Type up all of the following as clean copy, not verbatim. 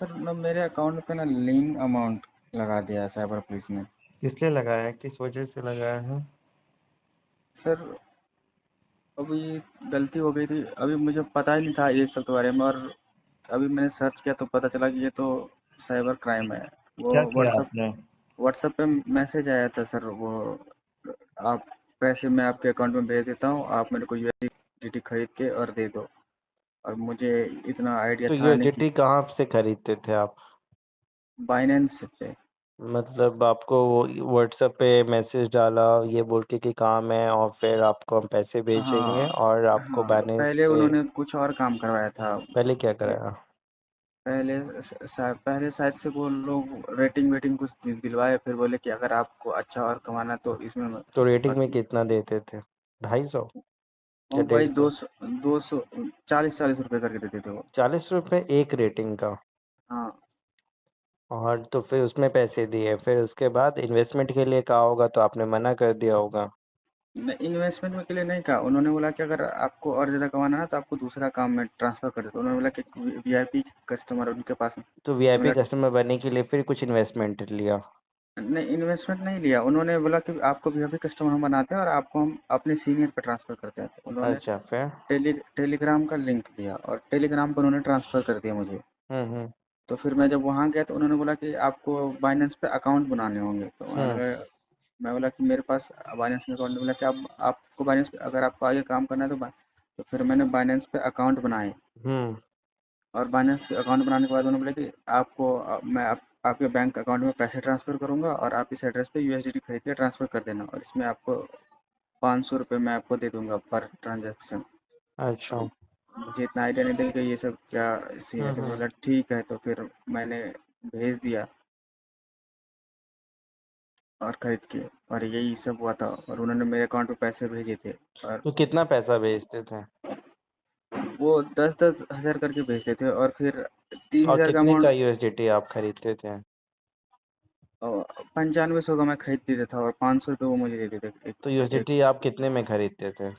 Sir ना मेरे account पे ना लिंक अमाउंट लगा दिया है साइबर पुलिस ने। किस लिए लगाया है, किस वजह से लगाया है? सर अभी गलती हो गई थी, अभी मुझे पता ही नहीं था ये सब के बारे में, और अभी मैंने सर्च किया तो पता चला कि ये तो साइबर क्राइम है। वो क्या किया व्हाट्सअप आपने? व्हाट्सएप पे मैसेज आया था सर, वो आप पैसे मैं आपके अकाउंट में भेज देता हूँ, आप मेरे को यूएसडीटी खरीद के और दे दो। और मुझे इतना आइडिया तो था नहीं कि यूएसडीटी कहाँ से खरीदते थे आप? बाइनेंस पे। मतलब आपको व्हाट्सएप पे मैसेज डाला ये बोल के कि काम है और फिर आपको हम पैसे भेजेंगे हाँ और आपको हाँ, बैलेंस पहले पे। उन्होंने कुछ और काम करवाया था। पहले क्या ये कराया? पहले शायद से वो लोग रेटिंग वेटिंग कुछ दिलवाए, फिर बोले कि अगर आपको अच्छा और कमाना है तो इसमें तो रेटिंग में बाकी कितना देते थे? 250 या वही 150? 200 40 रुपये करके देते थे वो। 40 रुपए एक रेटिंग का? हाँ। और तो फिर उसमें पैसे दिए, फिर उसके बाद इन्वेस्टमेंट के लिए कहा होगा तो आपने मना कर दिया होगा। इन्वेस्टमेंट में के लिए नहीं कहा, उन्होंने बोला कि अगर आपको और ज़्यादा कमाना है तो आपको दूसरा काम में ट्रांसफ़र कर देते। उन्होंने बोला कि वीआईपी कस्टमर उनके पास में। तो मैंने वीआईपी बोला कस्टमर बनने के लिए फिर कुछ इन्वेस्टमेंट लिया? नहीं, इन्वेस्टमेंट नहीं लिया। उन्होंने बोला कि आपको वीआईपी कस्टमर हम बनाते हैं और आपको हम अपने सीनियर पे ट्रांसफ़र करते हैं। तो उन्होंने अच्छा, फिर? टेलीग्राम का लिंक दिया और टेलीग्राम पर उन्होंने ट्रांसफ़र कर दिया मुझे। हम्म। तो फिर मैं जब वहाँ गया तो उन्होंने बोला कि आपको बाइनेंस पे अकाउंट बनाने होंगे। तो मैंने हम्म। कहा, मैं बोला कि मेरे पास बाइनेंस में अकाउंट नहीं। बोला कि आप आपको बाइनेंस पे अगर आपको आगे काम करना है तो तो फिर मैंने बाइनेंस पे अकाउंट बनाए। हम्म। और बाइनेंस पे अकाउंट बनाने के बाद उन्होंने बोला कि आपको मैं आपके बैंक अकाउंट में पैसे ट्रांसफ़र करूँगा और आप इस एड्रेस पे यूएसडीटी खरीद के ट्रांसफ़र कर देना, और इसमें आपको 500 रुपये मैं आपको दे दूँगा पर ट्रांजेक्शन। अच्छा। अब मुझे इतना आइडिया नहीं था कि ये सब क्या सीन है। तो हम्म। बोला ठीक है, तो फिर मैंने भेज दिया और खरीद के, और यही सब हुआ था। और उन्होंने मेरे अकाउंट में पैसे भेजे थे। और तो कितना पैसा भेजते थे? वो 10-10 हज़ार करके भेजते थे, और फिर तीन और हज़ार का कितने का अमाउंट यूएसडीटी आप खरीदते थे? 9500 का मैं खरीद देता था और 500 रुपये वो मुझे दे देते थे। तो एक यूएसडीटी आप कितने में खरीदते थे?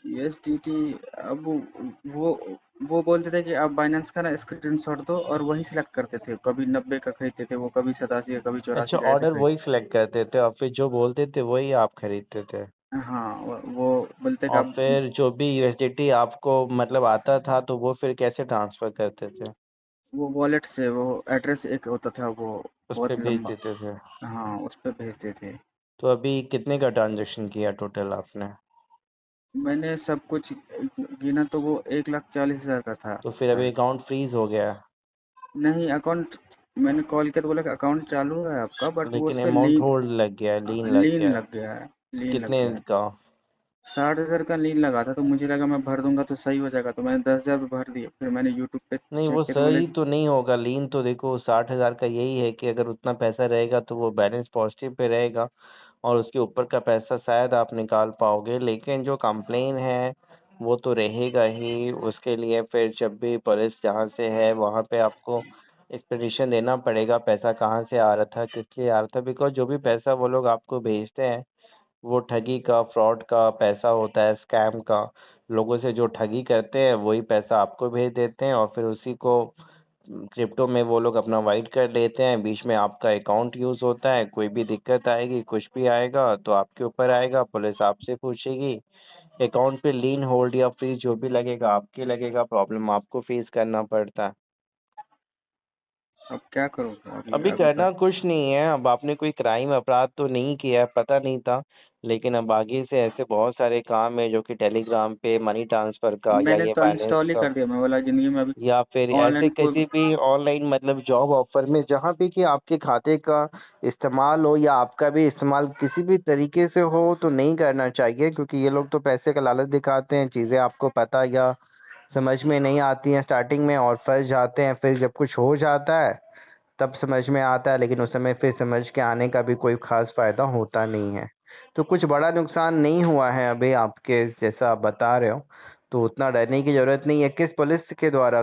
यूएसडीटी। अब वो वो बोलते थे कि आप बाइनेंस का ना स्क्रीनशॉट दो, और वही सिलेक्ट करते थे। कभी 90 का खरीदते थे वो, कभी 87 का, कभी अच्छा, 84 का, ऐसे ऑर्डर खरीद। वही सिलेक्ट करते थे और फिर जो बोलते थे वही आप खरीदते थे? हाँ, वो बोलते कि और आप फिर जो भी यूएसडीटी आपको मतलब आता था तो वो फिर कैसे ट्रांसफर करते थे? वो वॉलेट से, वो एड्रेस एक होता था वो, उस पे बहुत भेज लंबा। देते थे? हाँ, उस पे भेजते थे। तो अभी कितने का ट्रांजैक्शन किया टोटल आपने? मैंने सब कुछ गिना तो वो 1,40,000 का था तो फिर अभी शायद। अकाउंट फ्रीज हो गया है? नहीं, अकाउंट मैंने कॉल किया तो बोला कि अकाउंट चालू है आपका, बट वो उस लेकिन पे अमाउंट होल्ड लग गया है, लीन लग लीन गया है? लग गया है। लीन लग कितने गया है। का? 60,000 का लीन लगा था, तो मुझे लगा मैं भर दूंगा तो सही हो जाएगा, तो मैंने 10,000 भी भर दिए। फिर मैंने यूट्यूब पे नहीं, चेक वो किया तो बोले सही तो नहीं होगा। लीन तो देखो 60,000 का यही है कि अगर उतना पैसा रहेगा तो वो बैलेंस पॉजिटिव पे रहेगा और उसके ऊपर का पैसा शायद आप निकाल पाओगे, लेकिन जो कंप्लेन है वो तो रहेगा ही। उसके लिए फिर जब भी पुलिस जहाँ से है वहाँ पे आपको एक्सप्लेनेशन देना पड़ेगा पैसा कहाँ से आ रहा था, किस लिए आ रहा था। बिकॉज जो भी पैसा वो लोग आपको भेजते हैं वो ठगी का, फ्रॉड का पैसा होता है, स्कैम का। लोगों से जो ठगी करते हैं वही पैसा आपको भेज देते हैं और फिर उसी को क्रिप्टो में वो लोग अपना वाइट कर लेते हैं। बीच में आपका अकाउंट यूज़ होता है, कोई भी दिक्कत आएगी, कुछ भी आएगा तो आपके ऊपर आएगा, पुलिस आपसे पूछेगी। अकाउंट पे लीन, होल्ड या फ्रीज जो भी लगेगा आपके लगेगा, प्रॉब्लम आपको फेस करना पड़ता है। अब क्या करूँ अभी अभी अभी तो। करना कुछ नहीं है। अब आपने कोई क्राइम अपराध तो नहीं किया है, पता नहीं था। लेकिन अब आगे से ऐसे बहुत सारे काम है जो कि टेलीग्राम पे मनी ट्रांसफ़र का या मैंने ये तो फाइनेंस अनइंस्टॉल ही का कर दिया। मैं बोला जिंदगी में अभी या फिर ऐसे ऑनलाइन कोई। किसी भी ऑनलाइन मतलब जॉब ऑफ़र में जहाँ पे कि आपके खाते का इस्तेमाल हो या आपका भी इस्तेमाल किसी भी तरीके से हो तो नहीं करना चाहिए, क्योंकि ये लोग तो पैसे का लालच दिखाते हैं। चीज़ें आपको पता या समझ में नहीं आती हैं स्टार्टिंग में और फँस जाते हैं। फिर जब कुछ हो जाता है तब समझ में आता है, लेकिन उस समय फिर समझ के आने का भी कोई ख़ास फ़ायदा होता नहीं है। तो कुछ बड़ा नुकसान नहीं हुआ है अभी आपके, जैसा आप बता रहे हो, तो उतना डरने की ज़रूरत नहीं है। किस पुलिस के द्वारा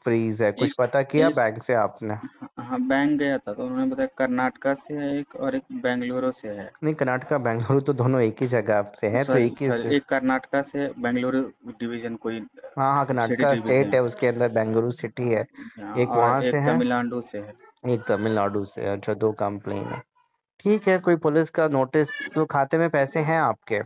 फ्रीज है? कुछ एक पता किया एक बैंक से आपने? हाँ, बैंक गया था तो उन्होंने बताया कर्नाटका से है एक और एक बेंगलुरु से है। नहीं, कर्नाटका बेंगलुरु तो दोनों एक ही जगह से है, तो सॉरी एक ही सॉरी, एक कर्नाटका से बेंगलुरु डिवीजन कोई हाँ हाँ, सिटी कर्नाटका स्टेट डिवीजन, है, उसके अंदर बेंगलुरु सिटी है। एक और वहाँ से एक है, तमिलनाडु से है। एक तमिलनाडु से। अच्छा, दो कंप्लेन है। ठीक है, कोई पुलिस का नोटिस? तो खाते में पैसे हैं आपके?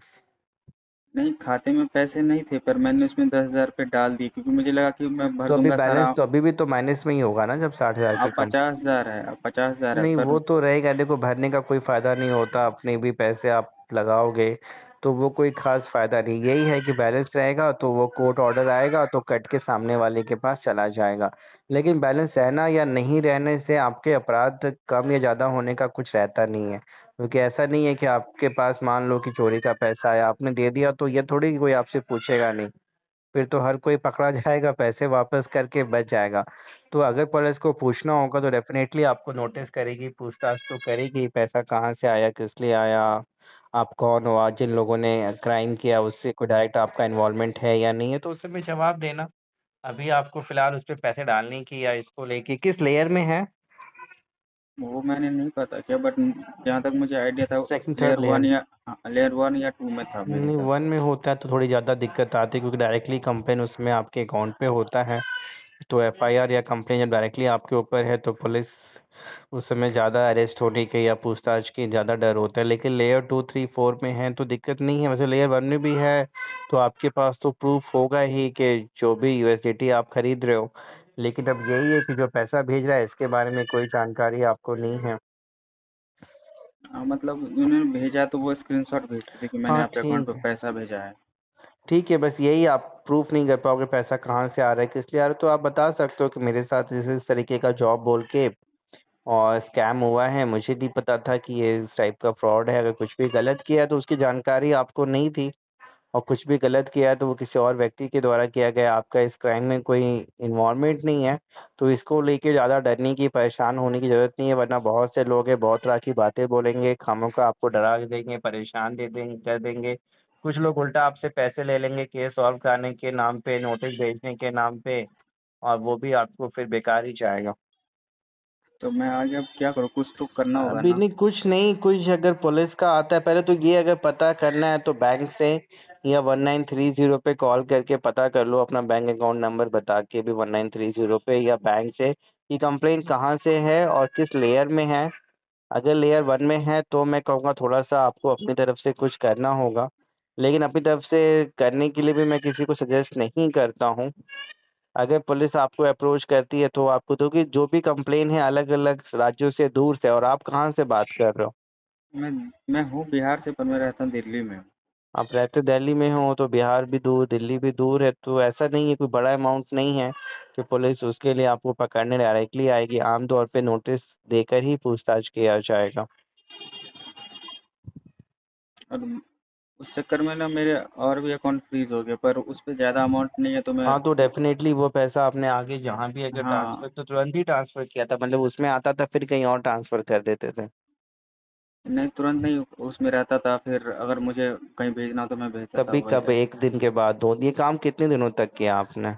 नहीं, खाते में पैसे नहीं थे, पर मैंने उसमें 10,000 रुपये डाल दिए क्योंकि मुझे लगा कि मैं भर तो अभी दूंगा बैलेंस सारा। तो अभी भी तो माइनस में ही होगा ना, जब 60,000 अब से कम। 50,000 है, अब 50,000 है, नहीं, पर वो तो रहेगा। देखो, भरने का कोई फायदा नहीं होता, अपने भी पैसे आप लगाओगे तो वो कोई खास फायदा नहीं। यही है कि बैलेंस रहेगा तो वो कोर्ट ऑर्डर आएगा तो कट के सामने वाले के पास चला जाएगा। लेकिन बैलेंस रहना या नहीं रहने से आपके अपराध कम या ज़्यादा होने का कुछ रहता नहीं है। क्योंकि ऐसा नहीं है कि आपके पास मान लो कि चोरी का पैसा आया, आपने दे दिया तो ये थोड़ी कि कोई आपसे पूछेगा नहीं। फिर तो हर कोई पकड़ा जाएगा, पैसे वापस करके बच जाएगा। तो अगर पुलिस को पूछना होगा तो डेफिनेटली आपको नोटिस करेगी, पूछताछ तो करेगी, पैसा कहाँ से आया, किस लिए आया, आप कौन हो, आज जिन लोगों ने क्राइम किया उससे कोई डायरेक्ट आपका इन्वॉल्वमेंट है या नहीं है, तो उस समय जवाब देना। अभी आपको फिलहाल उस पे पैसे डालने की या इसको लेके किस लेयर में है? वो मैंने नहीं पता किया, बट जहाँ तक मुझे आइडिया था, second layer third layer? One या लेयर 1 या 2 में था मेरे नहीं, हिसाब वन से। में होता है तो थोड़ी ज़्यादा दिक्कत आती है, क्योंकि डायरेक्टली कंप्लेन उसमें आपके अकाउंट पे होता है। तो एफआईआर या कंप्लेन जब डायरेक्टली आपके ऊपर है तो पुलिस उस समय ज़्यादा अरेस्ट होने के या पूछताछ के ज़्यादा डर होता है। लेकिन लेयर 2, 3, 4 में है तो दिक्कत नहीं है। वैसे लेयर 1 में भी है तो आपके पास तो प्रूफ होगा ही कि जो भी यूएसडीटी आप खरीद रहे हो। लेकिन अब यही है कि जो पैसा भेज रहा है इसके बारे में कोई जानकारी आपको नहीं है। हाँ, मतलब उन्होंने भेजा तो वो स्क्रीनशॉट भेजते थे कि मैंने हाँ, आपके अकाउंट ठीक पे है। पैसा भेजा है। ठीक है, बस यही आप प्रूफ नहीं कर पाओगे पैसा कहाँ से आ रहा है, किस लिए आ रहा है। तो आप बता सकते हो कि मेरे साथ इस तरीके का जॉब बोल के और स्कैम हुआ है, मुझे नहीं पता था कि ये इस टाइप का फ्रॉड है। अगर कुछ भी गलत किया है तो उसकी जानकारी आपको नहीं थी, और कुछ भी गलत किया है तो वो किसी और व्यक्ति के द्वारा किया गया, आपका इस क्राइम में कोई इन्वॉल्वमेंट नहीं है। तो इसको लेके ज़्यादा डरने की, परेशान होने की ज़रूरत नहीं है, वरना बहुत से लोग हैं, बहुत तरह की बातें बोलेंगे, खामोखा आपको डरा देंगे, परेशान दे देंगे कर देंगे। कुछ लोग उल्टा आपसे पैसे ले लेंगे केस सॉल्व कराने के नाम पे, नोटिस भेजने के नाम पे, और वो भी आपको फिर बेकार ही जाएगा। तो मैं आगे अब क्या करूँ, कुछ तो करना होगा अभी ना। नहीं, कुछ नहीं, कुछ अगर पुलिस का आता है, पहले तो ये अगर पता करना है तो बैंक से या 1930 पे कॉल करके पता कर लो, अपना बैंक अकाउंट नंबर बता के भी 1930 पे, या बैंक से कि कंप्लेंट कहाँ से है और किस लेयर में है। अगर लेयर 1 में है तो मैं कहूँगा थोड़ा सा आपको अपनी तरफ से कुछ करना होगा। लेकिन अपनी तरफ से करने के लिए भी मैं किसी को सजेस्ट नहीं करता हूँ। अगर पुलिस आपको अप्रोच करती है तो आपको, क्योंकि जो भी कंप्लेन है अलग अलग राज्यों से दूर से, और आप कहाँ से बात कर रहे हो? मैं मैं हूँ बिहार से, पर मैं रहता हूँ दिल्ली में। आप रहते दिल्ली में हो तो बिहार भी दूर, दिल्ली भी दूर है, तो ऐसा नहीं है, कोई बड़ा अमाउंट नहीं है कि पुलिस उसके लिए आपको पकड़ने डायरेक्टली आएगी। आमतौर पे नोटिस देकर ही पूछताछ किया जाएगा। और उस चक्कर में ना मेरे और भी अकाउंट फ्रीज हो गए, पर उस पे ज़्यादा अमाउंट नहीं है तो मैं। हाँ, तो डेफिनेटली वो पैसा आपने आगे जहाँ भी अगर ट्रांसफर, हाँ, तो तुरंत ही ट्रांसफर किया था, मतलब उसमें आता था फिर कहीं और ट्रांसफर कर देते थे? नहीं तुरंत नहीं, उसमें रहता था, फिर अगर मुझे कहीं भेजना हो तो मैं भेजता था कभी कब, वैसे। एक दिन के बाद, दो? ये काम कितने दिनों तक किया आपने?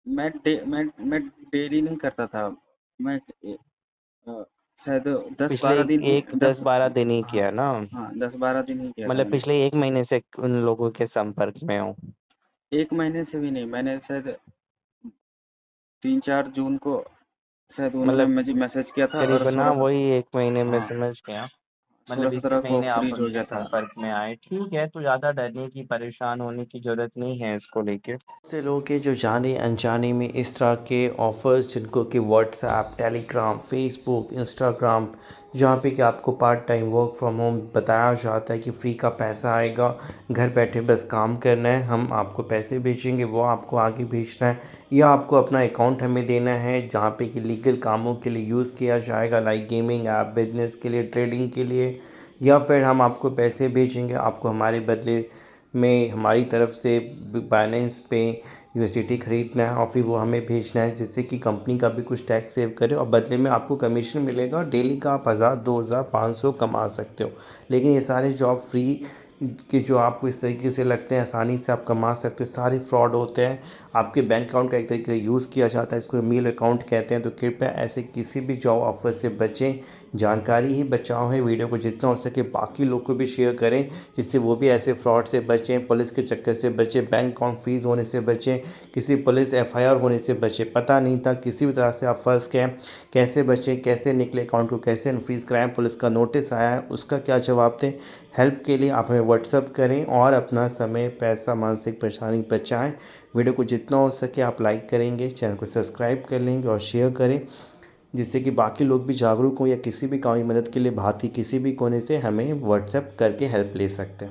मैं डेली नहीं करता था। मैं अ, शायद दस पिछले बारह दिन एक दस दस। बारह दिन ही हाँ किया ना? हाँ, 10-12 दिन ही किया था मतलब मैंने। पिछले एक महीने से उन लोगों के संपर्क में हो? 1 महीने से भी नहीं, मैंने शायद 3-4 जून को शायद उन्होंने मतलब मुझे मैसेज किया था, और करीबन, हाँ, वही एक महीने में, हाँ, समझ गया। मतलब सोलह इसी सत्रह को महीने आप फ्रीज हो उनके गया था। संपर्क में आए। ठीक है, तो ज़्यादा डरने की, परेशान होने की ज़रूरत नहीं है इसको लेके। से लोग के जो जाने अनजाने में इस तरह के ऑफ़र्स, जिनको कि व्हाट्सएप, टेलीग्राम, फेसबुक, इंस्टाग्राम, जहाँ पे कि आपको part time work from home बताया जाता है कि फ्री का पैसा आएगा, घर बैठे बस काम करना है, हम आपको पैसे भेजेंगे, वो आपको आगे भेजना है, या आपको अपना अकाउंट हमें देना है जहाँ पे कि लीगल कामों के लिए यूज़ किया जाएगा, लाइक गेमिंग ऐप, बिजनेस के लिए, ट्रेडिंग के लिए, या फिर हम आपको पैसे भेजेंगे, आपको हमारे बदले में हमारी तरफ से बाइनेंस पे यूएसडीटी खरीदना है और फिर वो हमें भेजना है, जिससे कि कंपनी का भी कुछ टैक्स सेव करे और बदले में आपको कमीशन मिलेगा, और डेली का आप 1000, 2000, 500 कमा सकते हो। लेकिन ये सारे जॉब फ्री कि जो आपको इस तरीके से लगते हैं आसानी से आप कमा सकते हो, सारे फ्रॉड होते हैं। आपके बैंक अकाउंट का एक तरीके से यूज़ किया जाता है, इसको मेल अकाउंट कहते हैं। तो कृपया ऐसे किसी भी जॉब ऑफर से बचें, जानकारी ही बचाव है। वीडियो को जितना हो सके बाकी लोग को भी शेयर करें, जिससे वो भी ऐसे फ्रॉड से बचें, पुलिस के चक्कर से बचें, बैंक अकाउंट फ्रीज़ होने से बचें, किसी पुलिस एफआईआर होने से बचें। पता नहीं था किसी भी तरह से आप फंस गए, कैसे बचें, कैसे निकले, अकाउंट को कैसे अनफ्रीज़ कराएं, पुलिस का नोटिस आया है उसका क्या जवाब दें। हेल्प के लिए आप हमें व्हाट्सअप करें और अपना समय, पैसा, मानसिक परेशानी बचाएं। वीडियो को जितना हो सके आप लाइक करेंगे, चैनल को सब्सक्राइब कर लेंगे और शेयर करें, जिससे कि बाकी लोग भी जागरूक हों या किसी भी काम की मदद के लिए भारत के किसी भी कोने से हमें व्हाट्सएप करके हेल्प ले सकते हैं।